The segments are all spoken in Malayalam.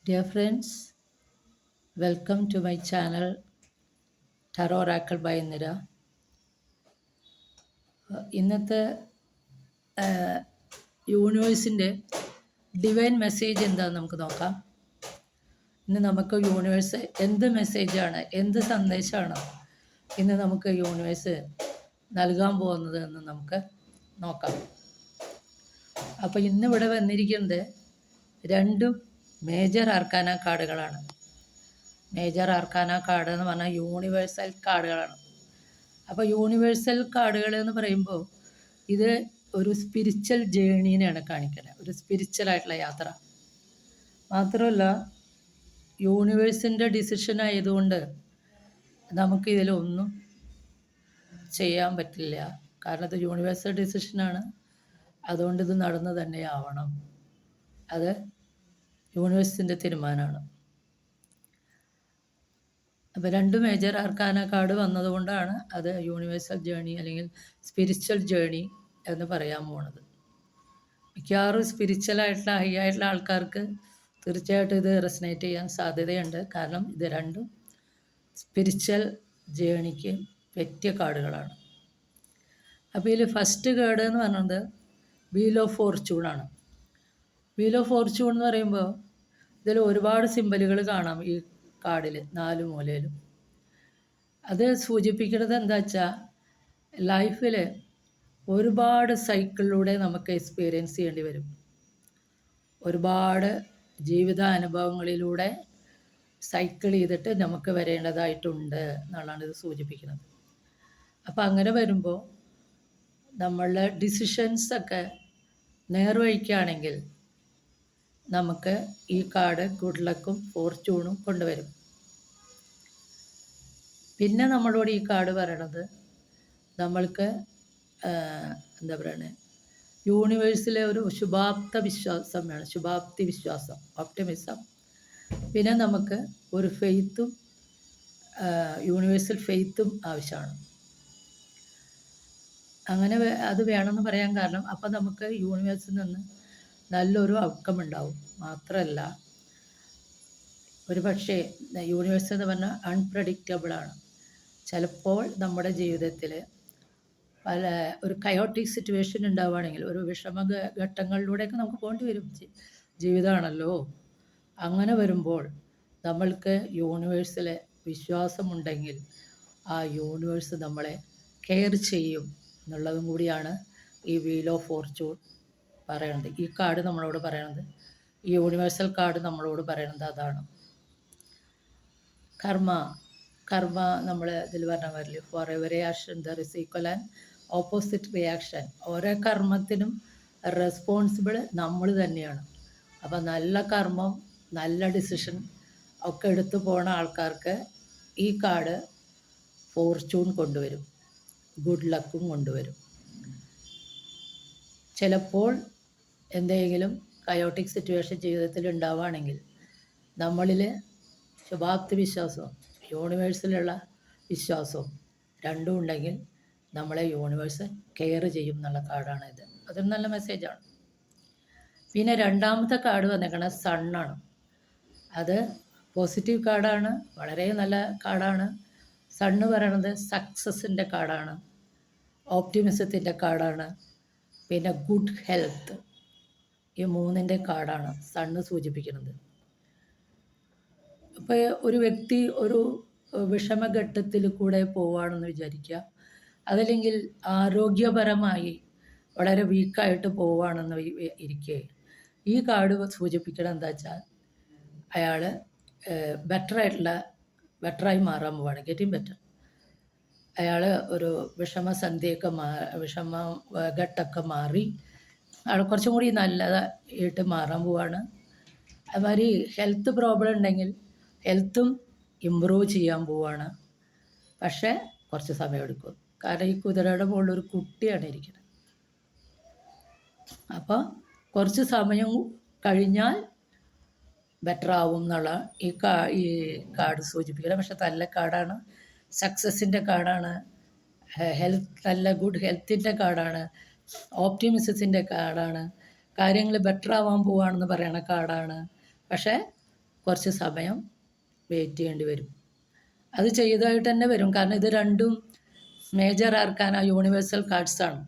Dear friends, welcome to my channel Tarot Oracle by Indira. ഇന്നത്തെ യൂണിവേഴ്സിൻ്റെ ഡിവൈൻ മെസ്സേജ് എന്താണെന്ന് നമുക്ക് നോക്കാം. ഇന്ന് നമുക്ക് യൂണിവേഴ്സ് എന്ത് മെസ്സേജാണ്, എന്ത് സന്ദേശമാണ് ഇന്ന് നമുക്ക് യൂണിവേഴ്സ് നൽകാൻ പോകുന്നത് എന്ന് നമുക്ക് നോക്കാം. അപ്പോൾ ഇന്നിവിടെ വന്നിരിക്കുന്നത് രണ്ടും മേജർ ആർക്കാന കാർഡുകളാണ്. മേജർ ആർക്കാന കാർഡ് എന്ന് പറഞ്ഞാൽ യൂണിവേഴ്സൽ കാർഡുകളാണ്. അപ്പോൾ യൂണിവേഴ്സൽ കാർഡുകൾ എന്ന് പറയുമ്പോൾ ഇത് ഒരു സ്പിരിച്വൽ ജേണീനെയാണ് കാണിക്കുന്നത്, ഒരു സ്പിരിച്വലായിട്ടുള്ള യാത്ര. മാത്രമല്ല യൂണിവേഴ്സിൻ്റെ ഡിസിഷൻ ആയതുകൊണ്ട് നമുക്കിതിലൊന്നും ചെയ്യാൻ പറ്റില്ല. കാരണം ഇത് യൂണിവേഴ്സൽ ഡിസിഷനാണ്, അതുകൊണ്ട് ഇത് നടന്നു തന്നെ ആവണം. അത് യൂണിവേഴ്സിൻ്റെ തീരുമാനമാണ്. അപ്പോൾ രണ്ട് മേജർ ആർക്കാന കാർഡ് വന്നതുകൊണ്ടാണ് അത് യൂണിവേഴ്സൽ ജേണി അല്ലെങ്കിൽ സ്പിരിച്വൽ ജേണി എന്ന് പറയാൻ പോണത്. മിക്കവാറും സ്പിരിച്വലായിട്ടുള്ള ഹൈ ആയിട്ടുള്ള ആൾക്കാർക്ക് തീർച്ചയായിട്ടും ഇത് റെസനേറ്റ് ചെയ്യാൻ സാധ്യതയുണ്ട്. കാരണം ഇത് രണ്ടും സ്പിരിച്വൽ ജേണിക്ക് പറ്റിയ കാർഡുകളാണ്. അപ്പോൾ ഇതിൽ ഫസ്റ്റ് കാർഡ് എന്ന് പറയുന്നത് വീൽ ഓഫ് ഫോർച്യൂണാണ്. വീൽ ഓഫ് ഫോർച്യൂൺ എന്ന് പറയുമ്പോൾ ഇതിൽ ഒരുപാട് സിമ്പലുകൾ കാണാം ഈ കാർഡിൽ, 4 മൂലയിലും. അത് സൂചിപ്പിക്കുന്നത് എന്താ വെച്ചാൽ ലൈഫിൽ ഒരുപാട് സൈക്കിളിലൂടെ നമുക്ക് എക്സ്പീരിയൻസ് ചെയ്യേണ്ടി വരും. ഒരുപാട് ജീവിതാനുഭവങ്ങളിലൂടെ സൈക്കിൾ ചെയ്തിട്ട് നമുക്ക് വരേണ്ടതായിട്ടുണ്ട് എന്നുള്ളതാണ് ഇത് സൂചിപ്പിക്കുന്നത്. അപ്പോൾ അങ്ങനെ വരുമ്പോൾ നമ്മളുടെ ഡിസിഷൻസൊക്കെ നേർവഴിക്കുകയാണെങ്കിൽ നമുക്ക് ഈ കാർഡ് ഗുഡ് ലക്കും ഫോർച്യൂണും കൊണ്ടുവരും. പിന്നെ നമ്മളോട് ഈ കാർഡ് പറയണത് നമ്മൾക്ക് എന്താ പറയുന്നത്, യൂണിവേഴ്സിലെ ഒരു ശുഭാപ്തി വിശ്വാസം, ഓപ്റ്റിമിസം. പിന്നെ നമുക്ക് ഒരു ഫെയ്ത്തും യൂണിവേഴ്സൽ ഫെയ്ത്തും ആവശ്യമാണ്. അങ്ങനെ അത് വേണമെന്ന് പറയാൻ കാരണം അപ്പം നമുക്ക് യൂണിവേഴ്സിൽ നിന്ന് നല്ലൊരു ഔട്ട്കം ഉണ്ടാവും. മാത്രമല്ല ഒരു പക്ഷേ യൂണിവേഴ്സ് എന്ന് പറഞ്ഞാൽ അൺപ്രഡിക്റ്റബിളാണ്. ചിലപ്പോൾ നമ്മുടെ ജീവിതത്തിൽ പല ഒരു കയോട്ടിക് സിറ്റുവേഷൻ ഉണ്ടാവുകയാണെങ്കിൽ, ഒരു ഘട്ടങ്ങളിലൂടെയൊക്കെ നമുക്ക് പോകേണ്ടി വരും. ജീവിതമാണല്ലോ. അങ്ങനെ വരുമ്പോൾ നമ്മൾക്ക് യൂണിവേഴ്സിലെ വിശ്വാസമുണ്ടെങ്കിൽ ആ യൂണിവേഴ്സ് നമ്മളെ കെയർ ചെയ്യും എന്നുള്ളതും കൂടിയാണ് ഈ വീൽ ഓഫ് ഫോർച്യൂൺ പറയണത്. ഈ കാർഡ് നമ്മളോട് പറയണത്, ഈ യൂണിവേഴ്സൽ കാർഡ് നമ്മളോട് പറയണത് അതാണ്. കർമ്മ നമ്മൾ ഇതിൽ പറഞ്ഞ മാതിരി for every action there is equal and opposite reaction. ഓരോ കർമ്മത്തിനും റെസ്പോൺസിബിൾ നമ്മൾ തന്നെയാണ്. അപ്പം നല്ല കർമ്മം, നല്ല ഡിസിഷൻ ഒക്കെ എടുത്തു പോണ ആൾക്കാർക്ക് ഈ കാർഡ് ഫോർച്യൂൺ കൊണ്ടുവരും, ഗുഡ് ലക്കും കൊണ്ടുവരും. ചിലപ്പോൾ എന്തെങ്കിലും കയോട്ടിക് സിറ്റുവേഷൻ ജീവിതത്തിൽ ഉണ്ടാവുകയാണെങ്കിൽ നമ്മളിൽ ശുഭാപ്തി വിശ്വാസവും യൂണിവേഴ്സിലുള്ള വിശ്വാസവും രണ്ടും ഉണ്ടെങ്കിൽ നമ്മളെ യൂണിവേഴ്സ് കെയർ ചെയ്യും എന്നുള്ള കാർഡാണ് ഇത്. അതൊരു നല്ല മെസ്സേജാണ്. പിന്നെ രണ്ടാമത്തെ കാർഡ് വന്നേക്കണത് സണ്ണാണ്. അത് പോസിറ്റീവ് കാർഡാണ്, വളരെ നല്ല കാർഡാണ്. സണ്ണ് പറയണത് സക്സസിൻ്റെ കാർഡാണ്, ഓപ്റ്റിമിസത്തിൻ്റെ കാർഡാണ്, പിന്നെ ഗുഡ് ഹെൽത്ത്. ഈ മൂന്നിൻ്റെ കാർഡാണ് സണ്ണ് സൂചിപ്പിക്കുന്നത്. ഇപ്പോൾ ഒരു വ്യക്തി ഒരു വിഷമഘട്ടത്തിൽ കൂടെ പോവുകയാണെന്ന് വിചാരിക്കുക, അതല്ലെങ്കിൽ ആരോഗ്യപരമായി വളരെ വീക്കായിട്ട് പോവുകയാണെന്ന് ഇരിക്കെ ഈ കാർഡ് സൂചിപ്പിക്കണം എന്താ വെച്ചാൽ അയാൾ ബെറ്ററായി മാറാൻ പോവാണ്, ഗെറ്റിംഗ് ബെറ്റർ. അയാൾ ഒരു വിഷമ ഘട്ടമൊക്കെ മാറി അയാൾ കുറച്ചും കൂടി നല്ലതായിട്ട് മാറാൻ പോവാണ്. അതുമാതിരി ഹെൽത്ത് പ്രോബ്ലം ഉണ്ടെങ്കിൽ ഹെൽത്തും ഇമ്പ്രൂവ് ചെയ്യാൻ പോവാണ്. പക്ഷേ കുറച്ച് സമയമെടുക്കും. കാരണം ഈ കുതിരയുടെ മുകളിൽ ഒരു കുട്ടിയാണ് ഇരിക്കുന്നത്. അപ്പോൾ കുറച്ച് സമയം കഴിഞ്ഞാൽ ബെറ്റർ ആവും എന്നുള്ള ഈ കാർഡ് സൂചിപ്പിക്കുന്നത്. പക്ഷെ നല്ല കാർഡാണ്, സക്സസിൻ്റെ കാർഡാണ്, നല്ല ഗുഡ് ഹെൽത്തിൻ്റെ കാർഡാണ്, ഓപ്റ്റിമിസത്തിൻ്റെ കാർഡാണ്, കാര്യങ്ങൾ ബെറ്റർ ആവാൻ പോവാണെന്ന് പറയണ കാർഡാണ്. പക്ഷേ കുറച്ച് സമയം വെയിറ്റ് ചെയ്യേണ്ടി വരും. അത് ചെയ്തതായിട്ട് തന്നെ വരും. കാരണം ഇത് രണ്ടും മേജർ ആർക്കാന യൂണിവേഴ്സൽ കാർഡ്സാണ്.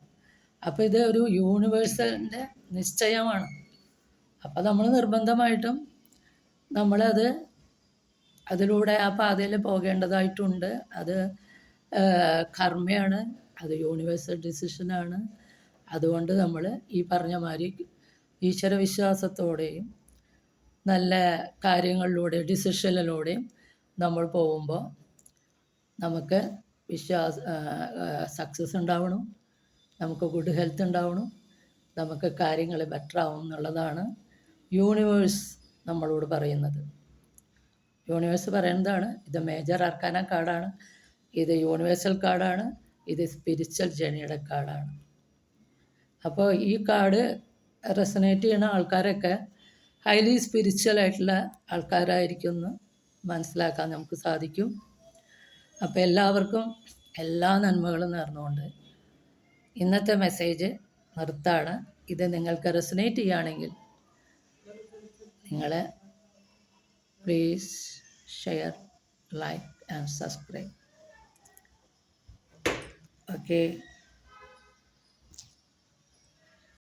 അപ്പോൾ ഇത് ഒരു യൂണിവേഴ്സലിൻ്റെ നിശ്ചയമാണ്. അപ്പോൾ നമ്മൾ നിർബന്ധമായിട്ടും നമ്മളത് അതിലൂടെ ആ പാതയിൽ പോകേണ്ടതായിട്ടുണ്ട്. അത് കർമ്മയാണ്, അത് യൂണിവേഴ്സൽ ഡിസിഷനാണ്. അതുകൊണ്ട് നമ്മൾ ഈ പറഞ്ഞ മാതിരി ഈശ്വരവിശ്വാസത്തോടെയും നല്ല കാര്യങ്ങളിലൂടെയും ഡിസിഷനിലൂടെയും നമ്മൾ പോകുമ്പോൾ നമുക്ക് സക്സസ് ഉണ്ടാവണം, നമുക്ക് ഗുഡ് ഹെൽത്ത് ഉണ്ടാവണം, നമുക്ക് കാര്യങ്ങൾ ബെറ്റർ ആവും എന്നുള്ളതാണ് യൂണിവേഴ്സ് നമ്മളോട് പറയുന്നത്. യൂണിവേഴ്സ് പറയുന്നതാണ് ഇത് മേജർ അർക്കാന കാർഡാണ്, ഇത് യൂണിവേഴ്സൽ കാർഡാണ്, ഇത് സ്പിരിച്വൽ ജേണിയുടെ കാർഡാണ്. അപ്പോൾ ഈ കാർഡ് റെസനേറ്റ് ചെയ്യുന്ന ആൾക്കാരൊക്കെ ഹൈലി സ്പിരിച്വൽ ആയിട്ടുള്ള ആൾക്കാരായിരിക്കും എന്ന് മനസ്സിലാക്കാൻ നമുക്ക് സാധിക്കും. അപ്പോൾ എല്ലാവർക്കും എല്ലാ നന്മകളും നേർന്നുകൊണ്ട് ഇന്നത്തെ മെസ്സേജ് നിർത്താണ്. ഇത് നിങ്ങൾക്ക് റെസനേറ്റ് ചെയ്യുകയാണെങ്കിൽ നിങ്ങൾ please share, like and subscribe. Okay.